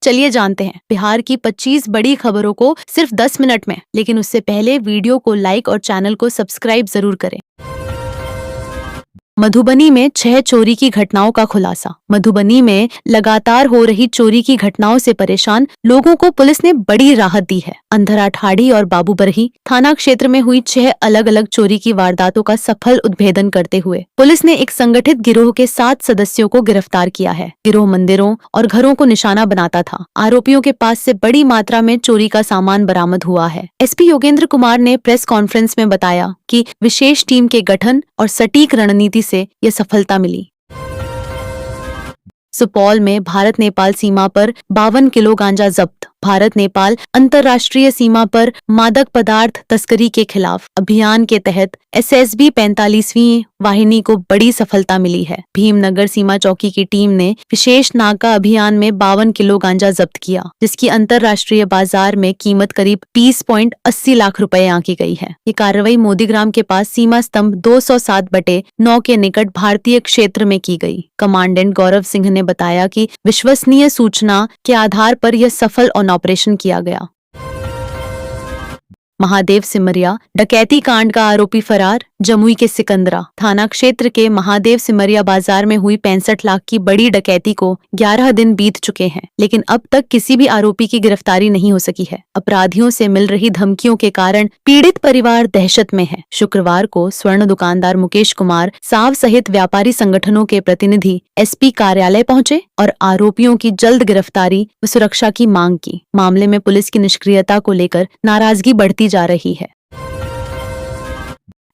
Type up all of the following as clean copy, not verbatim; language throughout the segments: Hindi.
चलिए जानते हैं बिहार की 25 बड़ी खबरों को सिर्फ 10 मिनट में। लेकिन उससे पहले वीडियो को लाइक और चैनल को सब्सक्राइब जरूर करें। मधुबनी में 6 चोरी की घटनाओं का खुलासा। मधुबनी में लगातार हो रही चोरी की घटनाओं से परेशान लोगों को पुलिस ने बड़ी राहत दी है। अंधरा ठाड़ी और बाबूबरही थाना क्षेत्र में हुई 6 अलग अलग चोरी की वारदातों का सफल उद्भेदन करते हुए पुलिस ने एक संगठित गिरोह के 7 सदस्यों को गिरफ्तार किया है। गिरोह मंदिरों और घरों को निशाना बनाता था। आरोपियों के पास से बड़ी मात्रा में चोरी का सामान बरामद हुआ है। एसपी योगेंद्र कुमार ने प्रेस कॉन्फ्रेंस में बताया कि विशेष टीम के गठन और सटीक रणनीति से यह सफलता मिली। सुपौल में भारत नेपाल सीमा पर 52 किलो गांजा जब्त। भारत नेपाल अंतर्राष्ट्रीय सीमा पर मादक पदार्थ तस्करी के खिलाफ अभियान के तहत एसएसबी 45वीं वाहिनी को बड़ी सफलता मिली है। भीमनगर सीमा चौकी की टीम ने विशेष नाका अभियान में 52 किलो गांजा जब्त किया, जिसकी अंतर्राष्ट्रीय बाजार में कीमत करीब 20.80 लाख रुपए आंकी गई है। ये कार्रवाई मोदीग्राम के पास सीमा स्तंभ 207/9 के निकट भारतीय क्षेत्र में की गई। कमांडेंट गौरव सिंह ने बताया कि विश्वसनीय सूचना के आधार पर यह सफल ऑपरेशन किया गया। महादेव सिमरिया डकैती कांड का आरोपी फरार। जमुई के सिकंदरा थाना क्षेत्र के महादेव सिमरिया बाजार में हुई 65 लाख की बड़ी डकैती को 11 दिन बीत चुके हैं, लेकिन अब तक किसी भी आरोपी की गिरफ्तारी नहीं हो सकी है। अपराधियों से मिल रही धमकियों के कारण पीड़ित परिवार दहशत में है। शुक्रवार को स्वर्ण दुकानदार मुकेश कुमार साव सहित व्यापारी संगठनों के प्रतिनिधि एसपी कार्यालय पहुंचे और आरोपियों की जल्द गिरफ्तारी व सुरक्षा की मांग की। मामले में पुलिस की निष्क्रियता को लेकर नाराजगी बढ़ती जा रही है।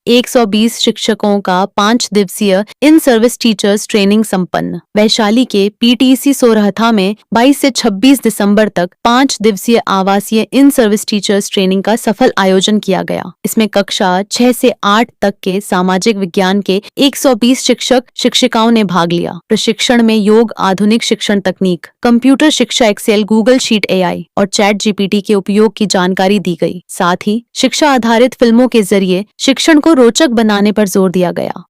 120 शिक्षकों का 5 दिवसीय इन सर्विस टीचर्स ट्रेनिंग संपन्न। वैशाली के पीटीसी सोरहथा में 22 से 26 दिसंबर तक 5 दिवसीय आवासीय इन सर्विस टीचर्स ट्रेनिंग का सफल आयोजन किया गया। इसमें कक्षा 6 से 8 तक के सामाजिक विज्ञान के 120 शिक्षक शिक्षिकाओं ने भाग लिया। प्रशिक्षण में योग, आधुनिक शिक्षण तकनीक, कंप्यूटर शिक्षा, एक्सेल, गूगल शीट, एआई और चैट जीपीटी के उपयोग की जानकारी दी गई। साथ ही शिक्षा आधारित फिल्मों के जरिए शिक्षण को रोचक बनाने पर जोर दिया गया।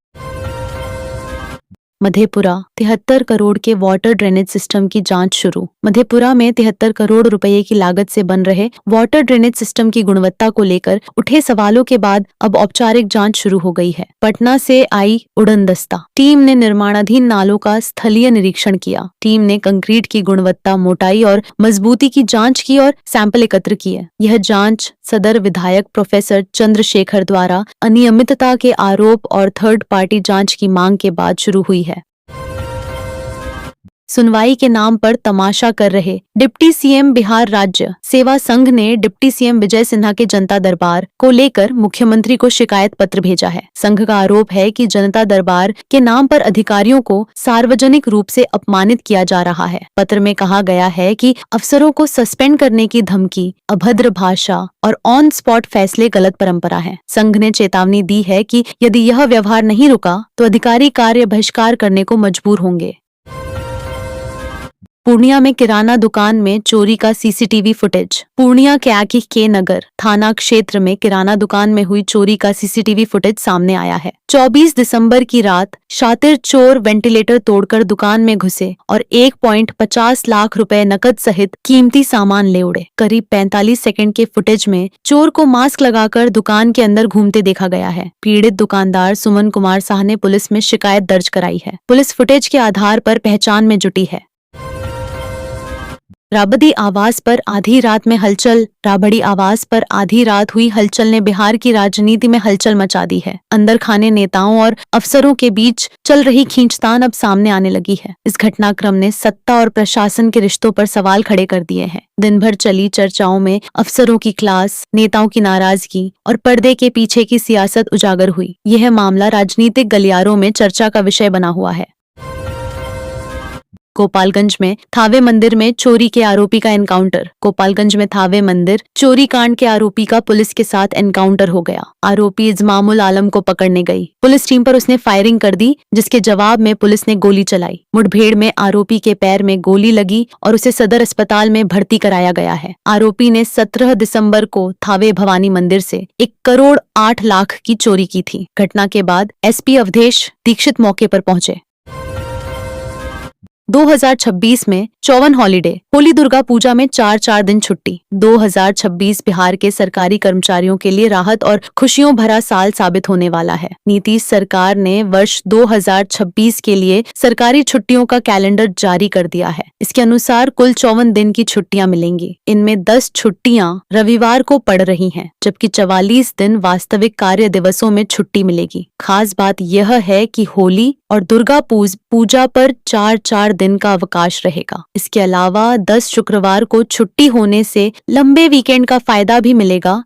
मधेपुरा 73 करोड़ के वाटर ड्रेनेज सिस्टम की जांच शुरू। मधेपुरा में 73 करोड़ रुपए की लागत से बन रहे वाटर ड्रेनेज सिस्टम की गुणवत्ता को लेकर उठे सवालों के बाद अब औपचारिक जांच शुरू हो गई है। पटना से आई उड़नदस्ता टीम ने निर्माणाधीन नालों का स्थलीय निरीक्षण किया। टीम ने कंक्रीट की गुणवत्ता, मोटाई और मजबूती की जाँच की और सैंपल एकत्र किए। यह जाँच सदर विधायक प्रोफेसर चंद्रशेखर द्वारा अनियमितता के आरोप और थर्ड पार्टी जांच की मांग के बाद शुरू हुई है। सुनवाई के नाम पर तमाशा कर रहे डिप्टी सीएम बिहार राज्य सेवा संघ ने डिप्टी सीएम विजय सिन्हा के जनता दरबार को लेकर मुख्यमंत्री को शिकायत पत्र भेजा है। संघ का आरोप है कि जनता दरबार के नाम पर अधिकारियों को सार्वजनिक रूप से अपमानित किया जा रहा है। पत्र में कहा गया है कि अफसरों को सस्पेंड करने की धमकी, अभद्र भाषा और ऑन स्पॉट फैसले गलत परंपरा है। संघ ने चेतावनी दी है कि यदि यह व्यवहार नहीं रुका तो अधिकारी कार्य बहिष्कार करने को मजबूर होंगे। पूर्णिया में किराना दुकान में चोरी का सीसीटीवी फुटेज। पूर्णिया के नगर थाना क्षेत्र में किराना दुकान में हुई चोरी का सीसीटीवी फुटेज सामने आया है। 24 दिसंबर की रात शातिर चोर वेंटिलेटर तोड़कर दुकान में घुसे और 1.50 लाख रुपए नकद सहित कीमती सामान ले उड़े। करीब 45 सेकंड के फुटेज में चोर को मास्क लगाकर दुकान के अंदर घूमते देखा गया है। पीड़ित दुकानदार सुमन कुमार शाह ने पुलिस में शिकायत दर्ज कराई है। पुलिस फुटेज के आधार पर पहचान में जुटी है। राबड़ी आवास पर आधी रात में हलचल। राबड़ी आवास पर आधी रात हुई हलचल ने बिहार की राजनीति में हलचल मचा दी है। अंदर खाने नेताओं और अफसरों के बीच चल रही खींचतान अब सामने आने लगी है। इस घटनाक्रम ने सत्ता और प्रशासन के रिश्तों पर सवाल खड़े कर दिए हैं। दिन भर चली चर्चाओं में अफसरों की क्लास, नेताओं की नाराजगी और पर्दे के पीछे की सियासत उजागर हुई। यह मामला राजनीतिक गलियारों में चर्चा का विषय बना हुआ है। गोपालगंज में थावे मंदिर में चोरी के आरोपी का एनकाउंटर। गोपालगंज में थावे मंदिर चोरी कांड के आरोपी का पुलिस के साथ एनकाउंटर हो गया। आरोपी इजमामुल आलम को पकड़ने गई पुलिस टीम पर उसने फायरिंग कर दी, जिसके जवाब में पुलिस ने गोली चलाई। मुठभेड़ में आरोपी के पैर में गोली लगी और उसे सदर अस्पताल में भर्ती कराया गया है। आरोपी ने 17 दिसंबर को थावे भवानी मंदिर से 1 करोड़ 8 लाख की चोरी की थी। घटना के बाद एसपी अवधेश दीक्षित मौके पर पहुंचे। 2026 में 54 हॉलीडे, होली दुर्गा पूजा में 4-4 दिन छुट्टी। 2026 बिहार के सरकारी कर्मचारियों के लिए राहत और खुशियों भरा साल साबित होने वाला है। नीतीश सरकार ने वर्ष 2026 के लिए सरकारी छुट्टियों का कैलेंडर जारी कर दिया है। इसके अनुसार कुल 54 दिन की छुट्टियां मिलेंगी। इनमें 10 छुट्टियां रविवार को पड़ रही हैं, जबकि 44 दिन वास्तविक कार्य दिवसों में छुट्टी मिलेगी। खास बात यह है कि होली और दुर्गा पूजा पर 4-4 दिन का अवकाश रहेगा। इसके अलावा 10 शुक्रवार को छुट्टी होने से लंबे वीकेंड का फायदा भी मिलेगा।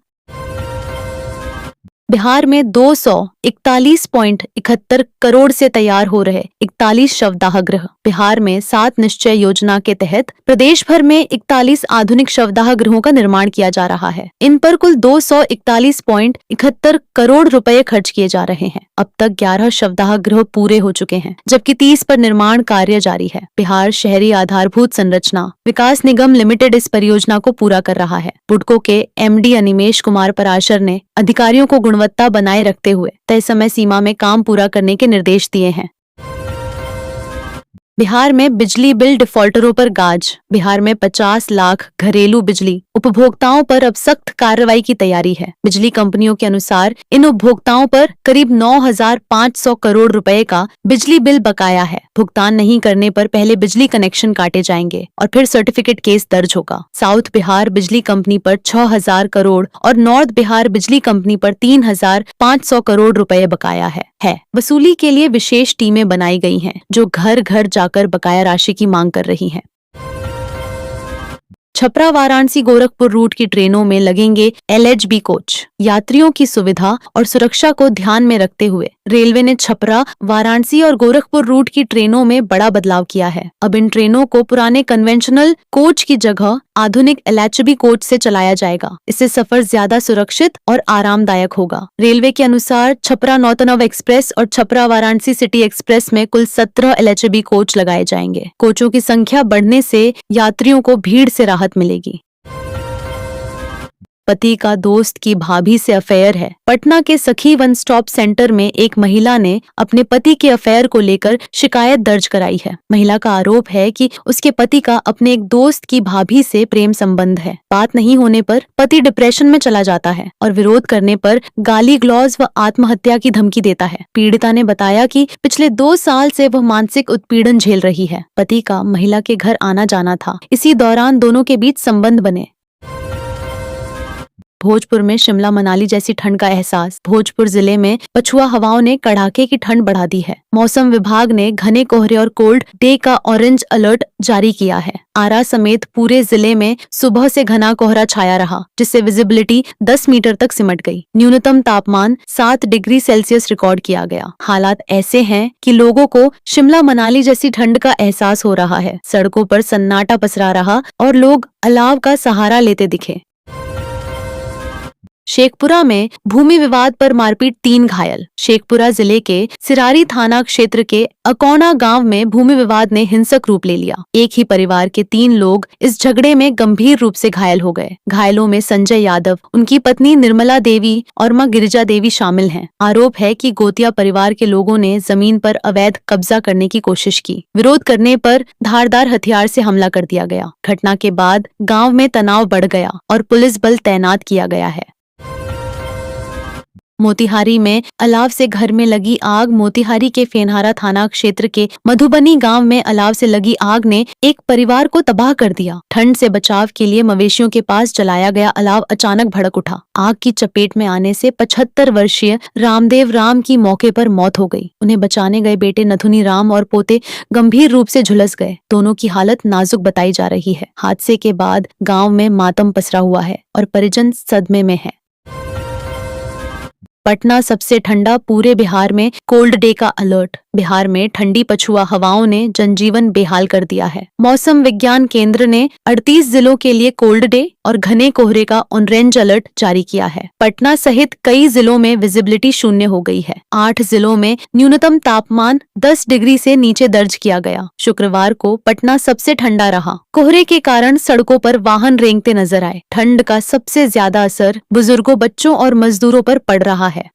बिहार में 241.71 करोड़ से तैयार हो रहे 41 शवदाह गृह। बिहार में 7 निश्चय योजना के तहत प्रदेश भर में 41 आधुनिक शवदाह गृहों का निर्माण किया जा रहा है। इन पर कुल 241.71 करोड़ रुपए खर्च किए जा रहे हैं। अब तक 11 शवदाह गृह पूरे हो चुके हैं, जबकि 30 पर निर्माण कार्य जारी है। बिहार शहरी आधारभूत संरचना विकास निगम लिमिटेड इस परियोजना को पूरा कर रहा है। बुडको के MD अनिमेश कुमार पराशर ने अधिकारियों को गुणवत्ता बनाए रखते हुए तय समय सीमा में काम पूरा करने के निर्देश दिए हैं। बिहार में बिजली बिल डिफॉल्टरों पर गाज। बिहार में 50 लाख घरेलू बिजली उपभोक्ताओं पर अब सख्त कार्रवाई की तैयारी है। बिजली कंपनियों के अनुसार इन उपभोक्ताओं पर करीब 9,500 करोड़ रुपए का बिजली बिल बकाया है। भुगतान नहीं करने पर पहले बिजली कनेक्शन काटे जाएंगे और फिर सर्टिफिकेट केस दर्ज होगा। साउथ बिहार बिजली कंपनी पर 6,000 करोड़ और नॉर्थ बिहार बिजली कंपनी पर 3,500 करोड़ रुपए बकाया है। वसूली के लिए विशेष टीमें बनाई गई हैं, जो घर घर जाकर बकाया राशि की मांग कर रही हैं। छपरा वाराणसी गोरखपुर रूट की ट्रेनों में लगेंगे LHB कोच। यात्रियों की सुविधा और सुरक्षा को ध्यान में रखते हुए रेलवे ने छपरा, वाराणसी और गोरखपुर रूट की ट्रेनों में बड़ा बदलाव किया है। अब इन ट्रेनों को पुराने कन्वेंशनल कोच की जगह आधुनिक LHB कोच से चलाया जाएगा। इससे सफर ज्यादा सुरक्षित और आरामदायक होगा। रेलवे के अनुसार छपरा नौतनव एक्सप्रेस और छपरा वाराणसी सिटी एक्सप्रेस में कुल 17 LHB कोच लगाए जाएंगे। कोचों की संख्या बढ़ने से यात्रियों को भीड़ से राहत मिलेगी। पति का दोस्त की भाभी से अफेयर है। पटना के सखी वन स्टॉप सेंटर में एक महिला ने अपने पति के अफेयर को लेकर शिकायत दर्ज कराई है। महिला का आरोप है कि उसके पति का अपने एक दोस्त की भाभी से प्रेम संबंध है। बात नहीं होने पर पति डिप्रेशन में चला जाता है और विरोध करने पर गाली ग्लौज व आत्महत्या की धमकी देता है। पीड़िता ने बताया कि पिछले 2 साल से वह मानसिक उत्पीड़न झेल रही है। पति का महिला के घर आना जाना था। इसी दौरान दोनों के बीच संबंध बने। भोजपुर में शिमला मनाली जैसी ठंड का एहसास। भोजपुर जिले में पछुआ हवाओं ने कड़ाके की ठंड बढ़ा दी है। मौसम विभाग ने घने कोहरे और कोल्ड डे का ऑरेंज अलर्ट जारी किया है। आरा समेत पूरे जिले में सुबह से घना कोहरा छाया रहा, जिससे विजिबिलिटी 10 मीटर तक सिमट गई। न्यूनतम तापमान 7 डिग्री सेल्सियस रिकॉर्ड किया गया। हालात ऐसे हैं कि लोगों को शिमला मनाली जैसी ठंड का एहसास हो रहा है। सड़कों पर सन्नाटा पसरा रहा और लोग अलाव का सहारा लेते दिखे। शेखपुरा में भूमि विवाद पर मारपीट, 3 घायल। शेखपुरा जिले के सिरारी थाना क्षेत्र के अकौना गांव में भूमि विवाद ने हिंसक रूप ले लिया। एक ही परिवार के 3 लोग इस झगड़े में गंभीर रूप से घायल हो गए। घायलों में संजय यादव, उनकी पत्नी निर्मला देवी और मां गिरिजा देवी शामिल हैं। आरोप है कि गोतिया परिवार के लोगों ने जमीन पर अवैध कब्जा करने की कोशिश की। विरोध करने पर धारदार हथियार से हमला कर दिया गया। घटना के बाद गाँव में तनाव बढ़ गया और पुलिस बल तैनात किया गया है। मोतिहारी में अलाव से घर में लगी आग। मोतिहारी के फेनहारा थाना क्षेत्र के मधुबनी गांव में अलाव से लगी आग ने एक परिवार को तबाह कर दिया। ठंड से बचाव के लिए मवेशियों के पास जलाया गया अलाव अचानक भड़क उठा। आग की चपेट में आने से 75 वर्षीय रामदेव राम की मौके पर मौत हो गई। उन्हें बचाने गए बेटे नथुनी राम और पोते गंभीर रूप से झुलस गए। दोनों की हालत नाजुक बताई जा रही है। हादसे के बाद गाँव में मातम पसरा हुआ है और परिजन सदमे में है। पटना सबसे ठंडा, पूरे बिहार में कोल्ड डे का अलर्ट। बिहार में ठंडी पछुआ हवाओं ने जनजीवन बेहाल कर दिया है। मौसम विज्ञान केंद्र ने 38 जिलों के लिए कोल्ड डे और घने कोहरे का ऑरेंज अलर्ट जारी किया है। पटना सहित कई जिलों में विजिबिलिटी 0 हो गई है। 8 जिलों में न्यूनतम तापमान 10 डिग्री से नीचे दर्ज किया गया। शुक्रवार को पटना सबसे ठंडा रहा। कोहरे के कारण सड़कों पर वाहन रेंगते नजर आए। ठंड का सबसे ज्यादा असर बुजुर्गों, बच्चों और मजदूरों पर पड़ रहा है।